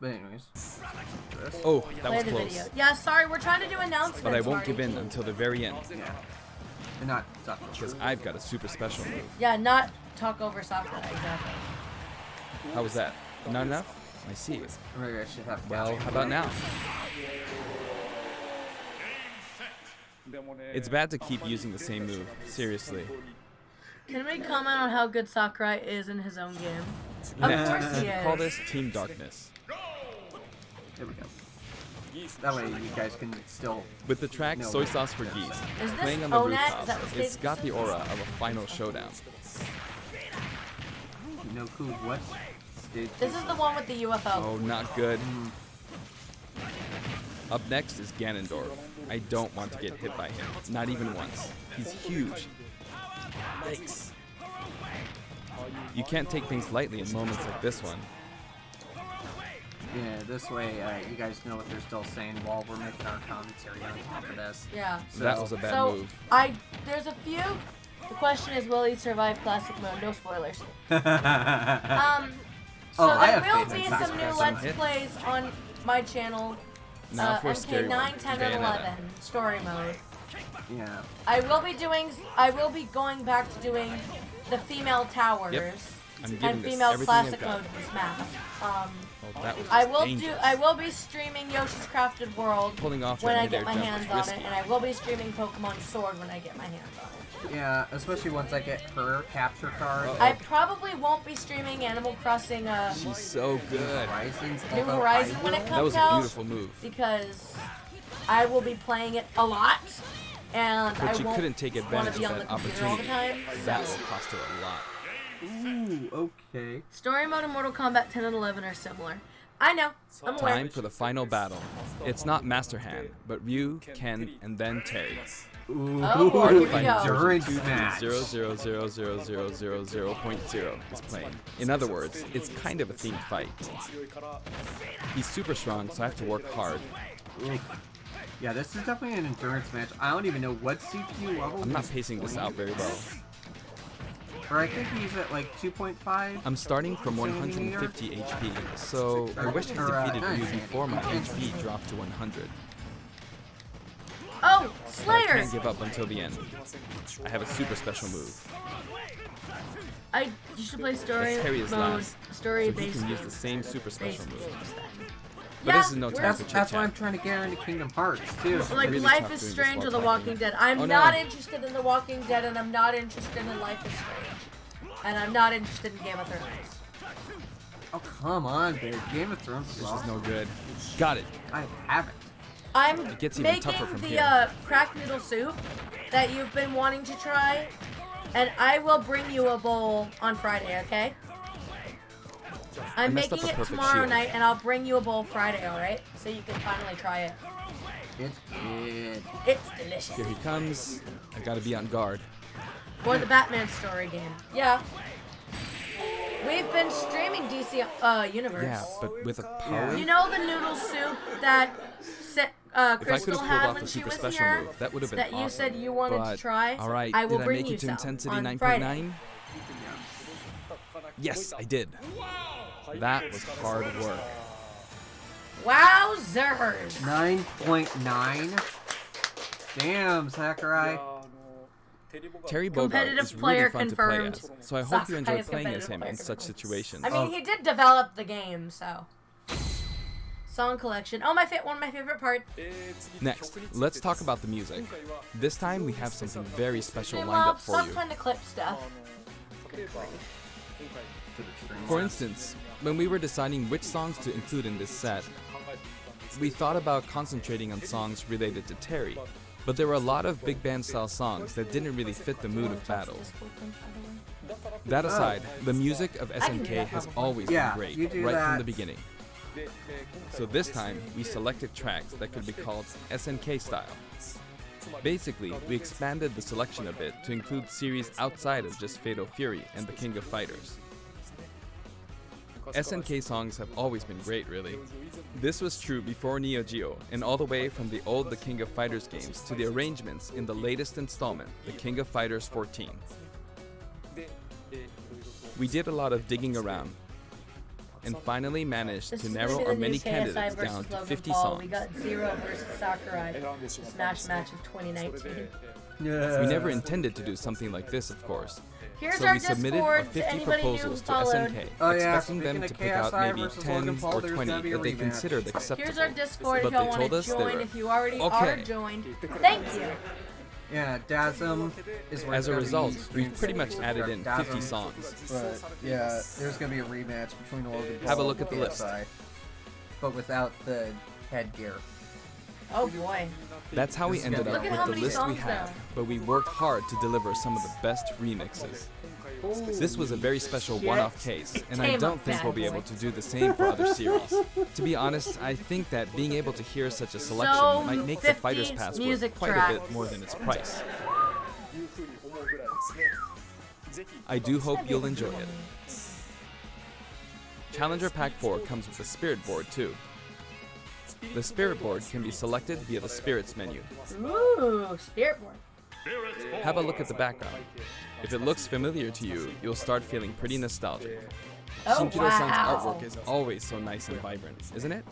But anyways. Oh, that Play was the close. video. Yeah, sorry, we're trying to do announcements. But I won't Marty. give in until the very end, Yeah. And not soccer. because I've got a super special move. Yeah, not talk over soccer, exactly. How was that? Not enough? I see. Maybe I should have... Well, how about now? It's bad to keep using the same move. Seriously. Can we comment on how good Sakurai is in his own game? Of Next, course he is. call this Team Darkness. There we go. That way you guys can still... With the track No. Soy Sauce for Geese, Is this playing on the Onet? rooftop, Is that what it's stage got this the is? aura of a final showdown. No clue what stage... This is the one with the UFO. Oh, not good. Up next is Ganondorf. I don't want to get hit by him, not even once. He's huge. Yikes. You can't take things lightly in moments like this one. Yeah, this way you guys know what they're still saying while we're making our commentary on top of this. Yeah. That was a bad So move. there's a few. The question is, will he survive classic mode? No spoilers. So Oh, I there have will faith in be Classic some new Mode. Let's Hit. Plays on my channel. Now for a scary one, MK9, 10, and Bayonetta. 11 story mode. Yeah. I will be going back to doing the female towers Yep. I'm giving and this female everything classic I've got. mode for Smash. Oh, that was I just will dangerous. I will be streaming Yoshi's Crafted World Pulling off when that I get my mid-air jump hands is on risky. it, and I will be streaming Pokemon Sword when I get my hands on it. Yeah, especially once I get her capture card. Uh-oh. I probably won't be streaming Animal Crossing She's so good. Horizons, New although Horizon I when it will- That was comes a out beautiful move. because I will be playing it a lot, and But I you won't couldn't take want advantage to be of on the that computer all the opportunity. time. That so. will cost her a lot. Ooh, okay. Story mode and Mortal Kombat 10 and 11 are similar. I know. I'm aware. Time for the final battle. It's not Master Hand, but Ryu, Ken, and then Terry. Ooh, Oh, here we go. endurance match. 0.0 is playing. In other words, it's kind of a themed fight. He's super strong, so I have to work hard. Oof. Yeah, this is definitely an endurance match. I don't even know what CPU level. I'm not he's pacing this playing. out very well. Or I think he's at like 2.5. I'm starting from 150 HP, so I wish I defeated Ryu before my HP dropped to 100. Oh, But I Slayer! can't give up until the end. I have a super special move. You should play story But Terry is mode, last, story so he based can use the games. same super Base special move. games then. But this is no time That's, for chit that's why I'm chat. trying to get into Kingdom Hearts too. Like really Life tough is doing this Strange while or The talking. Walking Dead. I'm Oh, no. not interested in The Walking Dead, and I'm not interested in Life is Strange. And I'm not interested in Game of Thrones. Oh come on, babe. Game of Thrones is This is awesome. no good. Got it. I haven't. I'm It gets even making tougher from the here. cracked noodle soup that you've been wanting to try, and I will bring you a bowl on Friday, okay? I'm messed up making a it perfect tomorrow shield. night, and I'll bring you a bowl Friday, alright? So you can finally try it. It's good. It's delicious. Here he comes. I gotta be on guard. Or the Batman story game. Yeah. We've been streaming DC Universe. Yeah, but with a power. You know the noodle soup that If I could Crystal have pulled had off when a she super was special here? move, that would have been That awesome. you said you wanted But, to try? all right, I will did I bring make you it to some intensity on 9.9? Friday. Yes, I did. That was hard work. Wowzers! 9.9. Damn, Sakurai. Terry Bogard Competitive is really player fun to play confirmed. as, so I hope you enjoy Sakurai is playing as competitive him player in such confirmed. situations. I mean, he did develop the game, so. Song collection. Oh, one of my favorite parts. Next, let's talk about the music. This time we have something very special Hey, lined Mom, up for stop you. trying to clip stuff. For instance, when we were deciding which songs to include in this set, we thought about concentrating on songs related to Terry, but there were a lot of big band style songs that didn't really fit the mood of battle. That aside, the music of can do SNK that has probably. always Yeah, been great, you do right from that. the beginning. So this time, we selected tracks that could be called SNK style. Basically, we expanded the selection a bit to include series outside of just Fatal Fury and The King of Fighters. SNK songs have always been great, really. This was true before Neo Geo, and all the way from the old The King of Fighters games to the arrangements in the latest installment, The King of Fighters 14. We did a lot of digging around, and finally managed This to is narrow gonna be our the many new KSI candidates versus down to Logan 50 Paul. songs. We got Zero versus Sakurai. The Smash match of 2019. We never intended to do something like this, of course. Here's So our we submitted Discord our to 50 anybody new who proposals to followed. SNK, Oh, yeah, expecting them speaking to of pick out KSI maybe versus 10 Logan Paul, or there's 20 gonna be a that they rematch. considered acceptable. Here's our Discord But if y'all they want told to us they join. were If you already okay. are joined, thank you. Yeah, Dasm is where As a result, we've pretty much screensaver. added in Dasm, 50 songs. But yeah, there's gonna be a rematch between Logan Paul Have a look at the and list. PSI, but without the headgear. Oh boy. That's how we This is ended gonna up be- Look at how with the many list we songs have, there. but we worked hard to deliver some of the best remixes. This was a very special one-off case, and I Tame don't up, think bad we'll be boy. able to do the same for other series. To be honest, I think that being able to hear such a selection So, might make the 50 Fighter's Pass worth music quite a tracks. bit more than its price. I do hope you'll enjoy it. Challenger Pack 4 comes with a Spirit Board too. The Spirit Board can be selected via the Spirits menu. Ooh, Spirit Board. Have a look at the background. If it looks familiar to you, you'll start feeling pretty nostalgic. Oh, Shinjiro-san's wow. artwork is always so nice and vibrant, isn't it?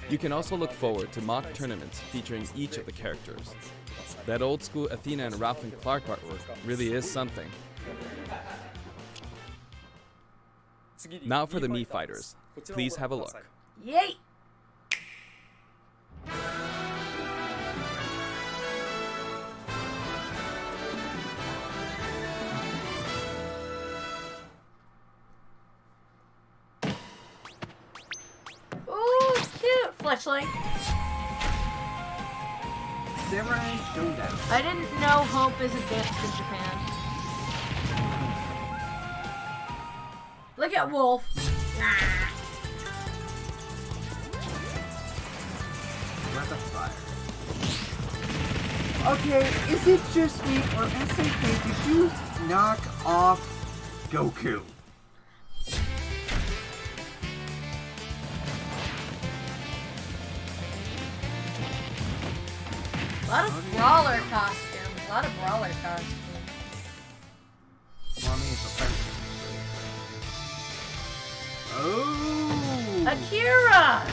You can also look forward to mock tournaments featuring each of the characters. That old school Athena and Ralph and Clark artwork really is something. Now for the Mii Fighters. Please have a look. Yay! Ooh, cute Fletchling. Samurai Showdown. I didn't know Hope is advanced in Japan. Look at Wolf. Breath of Fire. Okay, is it just me or SNK? Did you knock off Goku? A lot of brawler costumes. A lot of brawler costumes. Well, I mean, it's a fight. Oh! Akira!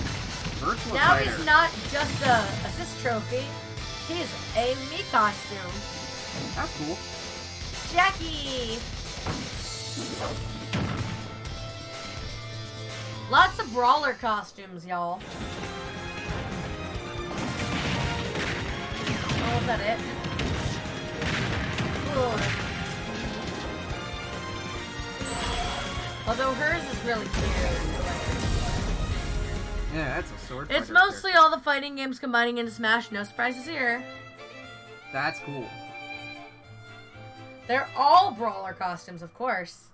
Virtual Now Fighter. he's not just a assist trophy. He's a Mii costume. That's cool. Jackie! Lots of brawler costumes, y'all. Oh, was that it? Ooh. Although hers is really cute. Yeah, that's a sword. It's fighter mostly all the fighting games combining into Smash. No surprises here. character. That's cool. They're all brawler costumes, of course.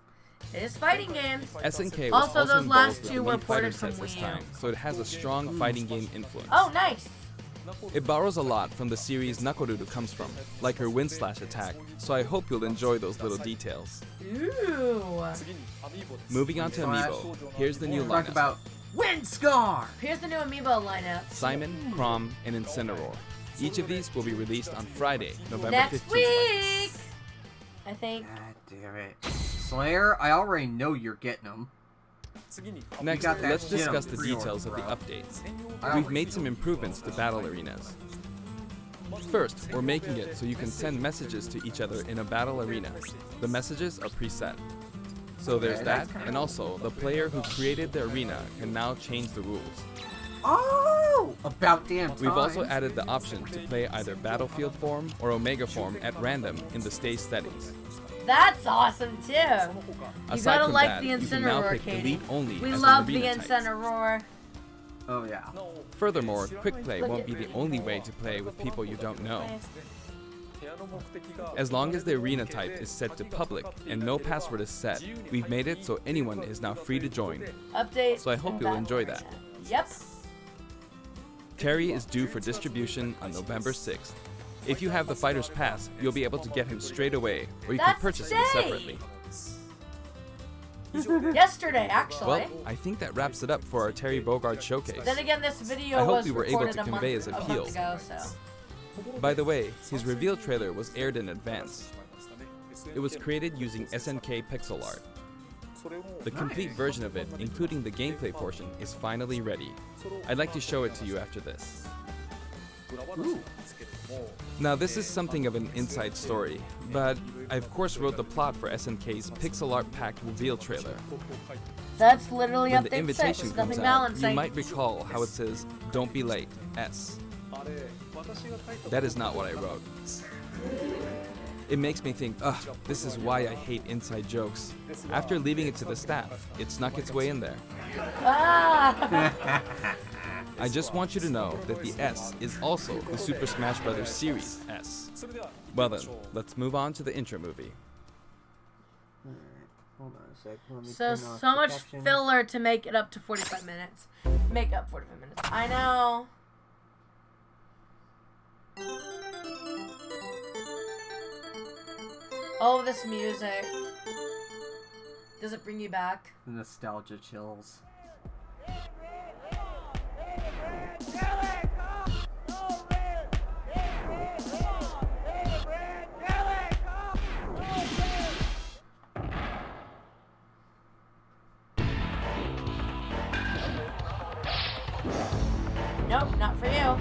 It is fighting games. SNK was Also, those involved last with two the were Mii Fighter ported from set this Wii U. time, so it has a strong fighting game influence. Oh, nice. It borrows a lot from the series Nakoruru comes from, like her wind slash attack, so I hope you'll enjoy those little details. Ooh. Moving on to Amiibo, here's the new Talk lineup. about Wind Scar. Here's the new Amiibo lineup. Simon, Chrom, and Incineroar. Each of these will be released on Friday, November Next 15th. week, I think. God damn it. Slayer, I already know you're getting them. Next, got that let's gem discuss the pre-order, details of the bro. updates. I We've already made know. some improvements to battle arenas. First, we're making it so you can send messages to each other in a battle arena. The messages are preset. So there's Okay, that, that's kinda and also the player who created the arena can now change the rules. Oh! About damn time. We've also added the option to play either Battlefield form or Omega form at random in the stage settings. That's awesome too. You Aside gotta from like that, the you can now Incineroar, pick Katie. Elite only We as love an the arena type. Incineroar. Oh, yeah. Furthermore, Quick Play won't be the only way to play with people you don't know. As long as the arena type is set to public and no password is set, we've made it so anyone is now free to join. Update. So I hope and you'll battle enjoy that. arena. Yep. Terry is due for distribution on November 6th. If you have the Fighter's Pass, you'll be able to get him straight away, or you can That's purchase him today. separately. Yesterday, actually. Well, I think that wraps it up for our Terry Bogard showcase. Then again, this video I hope was we were able recorded to a month, convey his a month appeal. ago, so. By the way, his reveal trailer was aired in advance. It was created using SNK pixel art. The complete version of it, including the gameplay portion, is finally ready. I'd like to show it to you after this. Ooh. Now this is something of an inside story, but I of course wrote the plot for SNK's pixel art packed reveal trailer. That's literally When the update 6. invitation Nothing comes out, balancing. you might recall how it says, "Don't be late, S." That is not what I wrote. It makes me think, ugh, this is why I hate inside jokes. After leaving it to the staff, it snuck its way in there. Ah! I just want you to know that the S is also the Super Smash Bros. Series S. Well then, let's move on to the intro movie. Alright, hold on a sec. Let me So turn off much the captions. filler to make it up to 45 minutes. Make up 45 minutes. I know. Oh, this music. Does it bring you back? Nostalgia chills. Nope, not for you.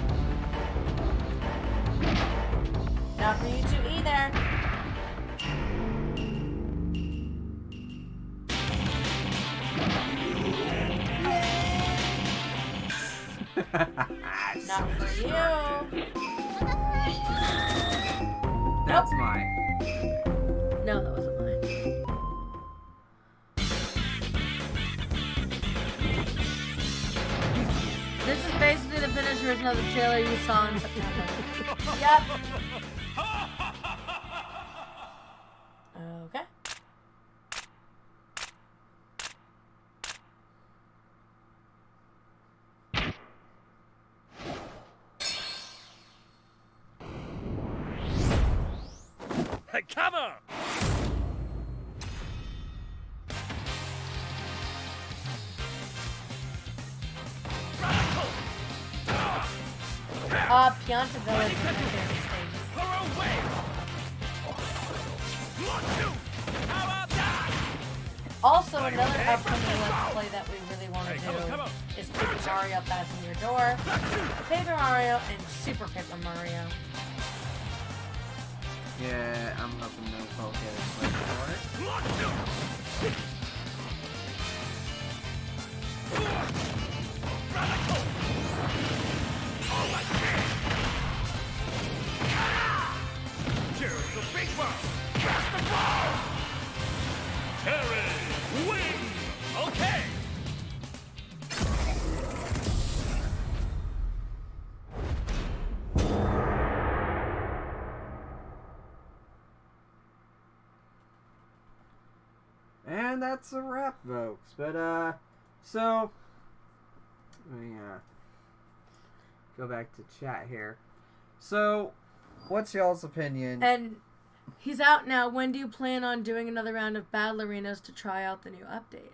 Not for you two either. Not for you. That's mine. No, that wasn't mine. This is basically the finished version of the trailer you saw in September. Yep. Okay. Cover! Pianta Village is my favorite stage. Also, another upcoming Let's Play that we really want to do is Paper Mario Passing Your Door, Paper Mario, and Super Paper Mario. Yeah, I'm hoping those both get a play for it. Here's the big one! Cast the ball! Terry, win! Okay! And that's a wrap, folks. But, so, let me, go back to chat here. So, what's y'all's opinion? And he's out now. When do you plan on doing another round of Battle Arenas to try out the new update?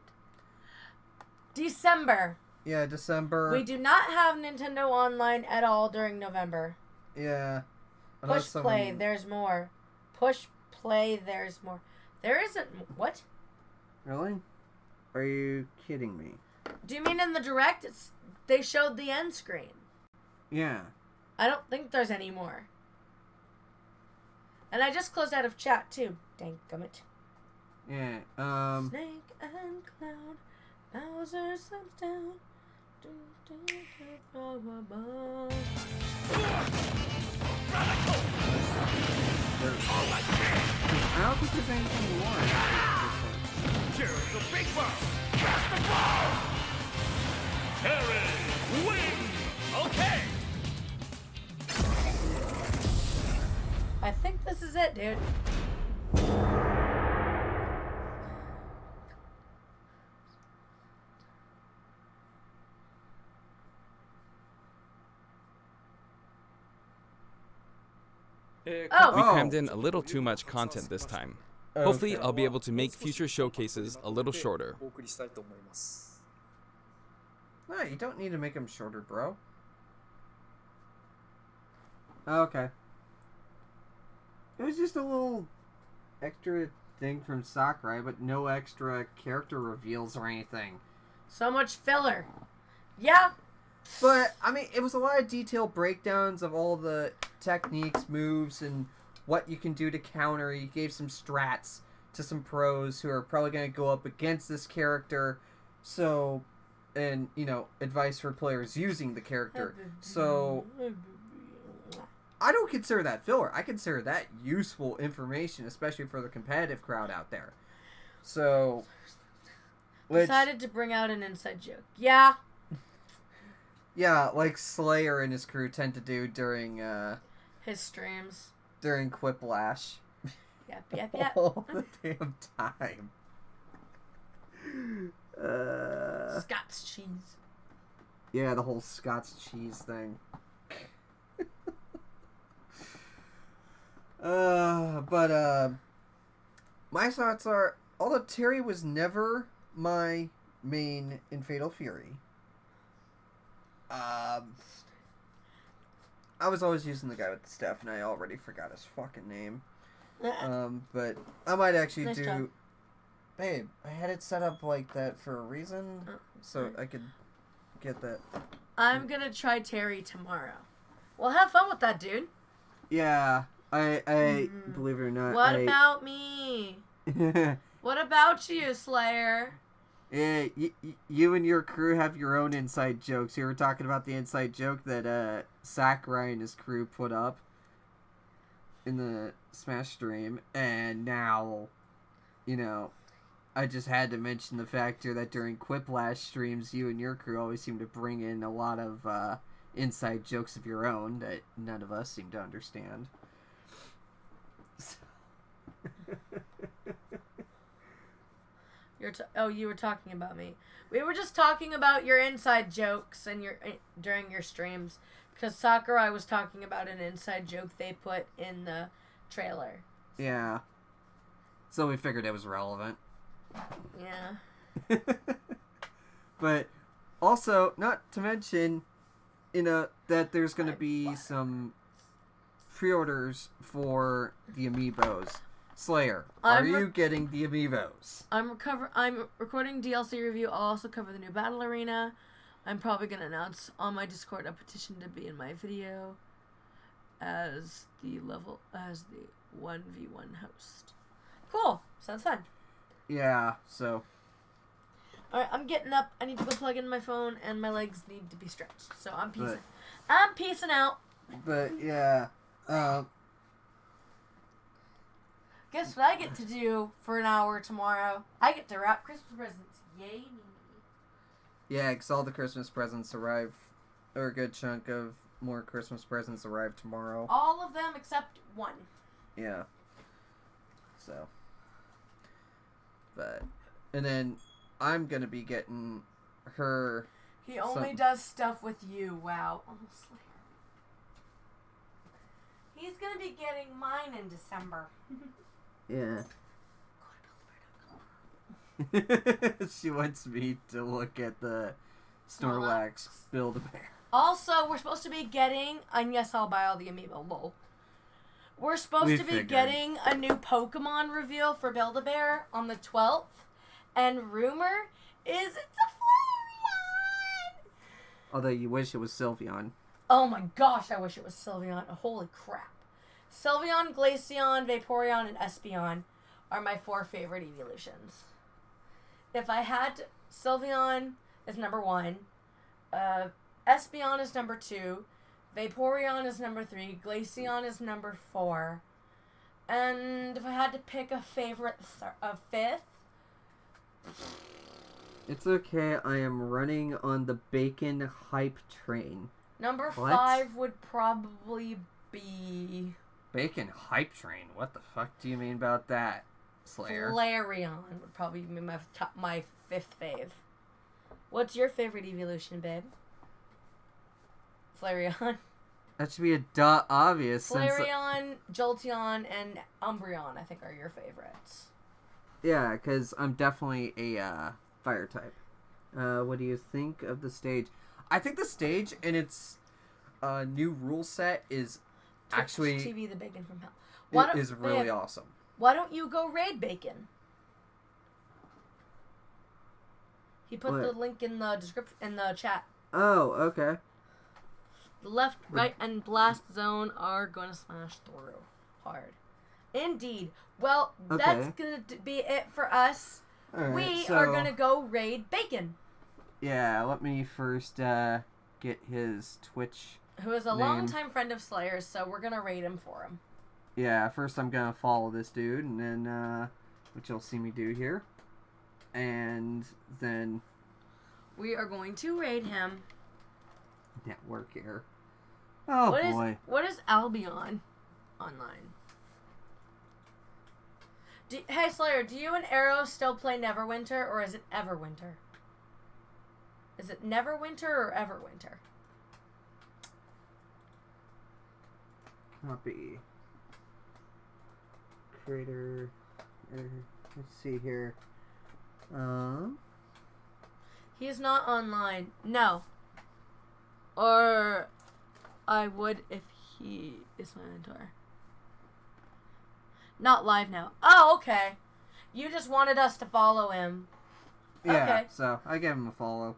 December. Yeah, December. We do not have Nintendo Online at all during November. Yeah. Push play, there's more. Push play, there's more. There isn't. What? Really? Are you kidding me? Do you mean in the direct? They showed the end screen. Yeah. I don't think there's any more. And I just closed out of chat too. Dang gummit. Yeah. Snake and Cloud, Bowser slips down. I don't think there's anything more. Here's the big one! Cast the ball! Terry, win! Okay! I think this is it, dude. Oh! We crammed in a little too much content this time. Hopefully, I'll be able to make future showcases a little shorter. No, you don't need to make them shorter, bro. Okay. It was just a little extra thing from Sakurai, but no extra character reveals or anything. So much filler. Yeah. But, I mean, it was a lot of detailed breakdowns of all the techniques, moves, and what you can do to counter. You gave some strats to some pros who are probably going to go up against this character. So, and, you know, advice for players using the character. So, I don't consider that filler. I consider that useful information, especially for the competitive crowd out there. So, decided to bring out an inside joke. Yeah. Yeah, like Slayer and his crew tend to do during his streams. During Quiplash. Yep. All the damn time. Scott's cheese. Yeah, the whole Scott's cheese thing. But my thoughts are, although Terry was never my main in Fatal Fury, I was always using the guy with the staff, and I already forgot his fucking name. But I might actually nice do... job. Babe, I had it set up like that for a reason, so I could get that. I'm gonna try Terry tomorrow. Well, have fun with that, dude. Yeah, I believe it or not. What about me? What about you, Slayer? Yeah, you and your crew have your own inside jokes. You were talking about the inside joke that Sakurai and his crew put up in the Smash stream, and now, you know, I just had to mention the factor that during Quiplash streams, you and your crew always seem to bring in a lot of inside jokes of your own that none of us seem to understand. You were talking about me. We were just talking about your inside jokes and during your streams, because Sakurai was talking about an inside joke they put in the trailer. Yeah. So we figured it was relevant. Yeah. But also, not to mention, that there's going to be some pre-orders for the amiibos. Slayer, are you getting the amiibos? I'm recording DLC review. I'll also cover the new Battle Arena. I'm probably going to announce on my Discord a petition to be in my video as the 1v1 host. Cool. Sounds fun. Yeah, so. Alright, I'm getting up. I need to go plug in my phone, and my legs need to be stretched. So I'm peacing. I'm peacing out. But, yeah. Guess what I get to do for an hour tomorrow? I get to wrap Christmas presents. Yay me. Yeah, because all the Christmas presents arrive, or a good chunk of more Christmas presents arrive tomorrow. All of them except one. Yeah. So. But, and then I'm going to be getting her... He only does stuff with you. Wow. Oh, Slayer. He's going to be getting mine in December. Yeah. She wants me to look at the Snorlax Build-A-Bear. Also, we're supposed to be getting, and yes, I'll buy all the amiibo, lol. We're supposed to be getting a new Pokemon reveal for Build-A-Bear on the 12th, and rumor is it's a Flareon! Although you wish it was Sylveon. Oh my gosh, I wish it was Sylveon. Holy crap. Sylveon, Glaceon, Vaporeon, and Espeon are my 4 favorite evolutions. If I had Sylveon is number 1, Espeon is number 2, Vaporeon is number 3, Glaceon is number 4, and if I had to pick a favorite, a 5th... It's okay, I am running on the bacon hype train. Number 5 would probably be... Bacon hype train? What the fuck do you mean about that, Slayer? Flareon would probably be my 5th fave. What's your favorite evolution, babe? Flareon? That should be a obvious. Flareon, Jolteon, and Umbreon, I think, are your favorites. Yeah, because I'm definitely a fire type. What do you think of the stage? I think the stage and its new rule set is actually... TV the Bacon from Hell. It is really awesome. Why don't you go raid Bacon? He put the link in the description, in the chat. Oh, okay. The left, right, and blast zone are going to smash through hard. Indeed. Well, that's going to be it for us. Right, we are going to go raid Bacon. Yeah, let me first get his Twitch Who is a longtime friend of Slayer's, so we're gonna raid him for him. Yeah, first I'm gonna follow this dude, and then, which you'll see me do here. And then... we are going to raid him. Network error. Oh, boy. What is Albion online? Hey, Slayer, do you and Arrow still play Neverwinter, or is it Everwinter? Is it Neverwinter or Everwinter? Copy. Creator. Let's see here. He's not online. No. Or I would if he is my mentor. Not live now. Oh, okay. You just wanted us to follow him. Yeah, okay. So I gave him a follow.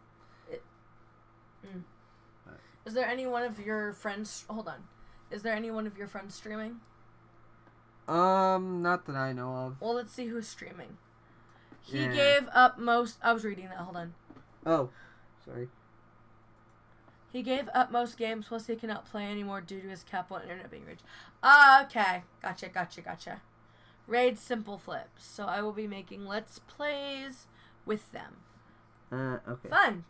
Is there any one of your friends... hold on. Is there any one of your friends streaming? Not that I know of. Well, let's see who's streaming. He Yeah. gave up most... I was reading that. Hold on. Oh, sorry. He gave up most games, plus he cannot play anymore due to his cap on internet being reached. Okay. Gotcha. Raid Simple Flips. So I will be making Let's Plays with them. Okay. Fun.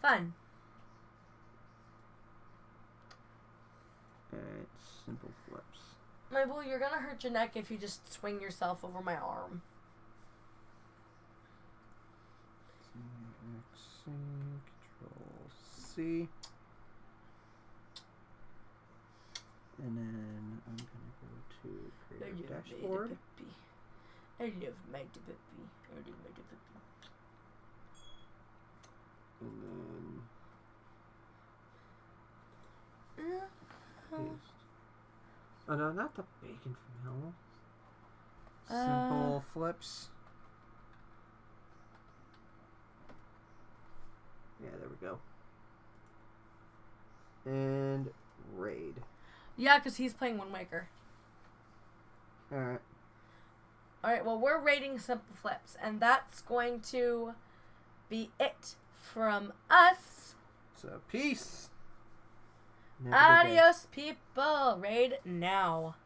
Alright, Simple Flips. Mabel, you're gonna hurt your neck if you just swing yourself over my arm. C, Control C. And then I'm gonna go to Creative Dashboard. I love my puppy. And then paste. Oh no, not the bacon from hell. Simple Flips. Yeah, there we go. And raid. Yeah, because he's playing Wind Waker. Alright. Alright, well, we're raiding Simple Flips, and that's going to be it from us. So, peace. Adios, people. Raid now.